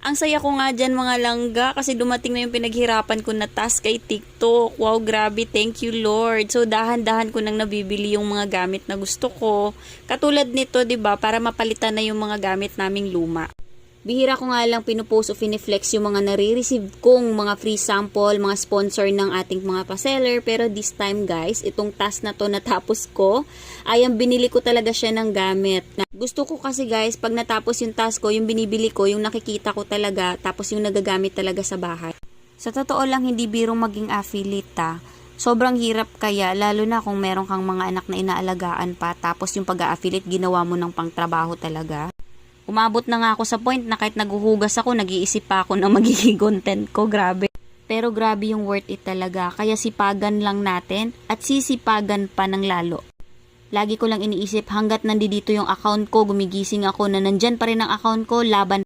Ang saya ko nga dyan mga langga kasi dumating na yung pinaghirapan ko na task kay TikTok. Wow, grabe. Thank you, Lord. So, dahan-dahan ko nang nabibili yung mga gamit na gusto ko. Katulad nito, 'di ba, para mapalitan na yung mga gamit naming luma. Bihira ko nga lang pinupost o finiflex yung mga nare-receive kong mga free sample, mga sponsor ng ating mga pa-seller. Pero this time guys, itong task na to natapos ko, ay ang binili ko talaga siya ng gamit. Gusto ko kasi guys, pag natapos yung task ko, yung binibili ko, yung nakikita ko talaga, tapos yung nagagamit talaga sa bahay. Sa totoo lang, hindi birong maging affiliate. Sobrang hirap kaya, lalo na kung meron kang mga anak na inaalagaan pa, tapos yung pag-a-affiliate, ginawa mo ng pangtrabaho talaga. Umabot na nga ako sa point na kahit naguhugas ako, nag-iisip pa ako ng magiging content ko, grabe. Pero grabe yung worth it talaga, kaya sipagan lang natin at sisipagan pa ng lalo. Lagi ko lang iniisip hanggat nandito yung account ko, gumigising ako na nandyan pa rin ang account ko, laban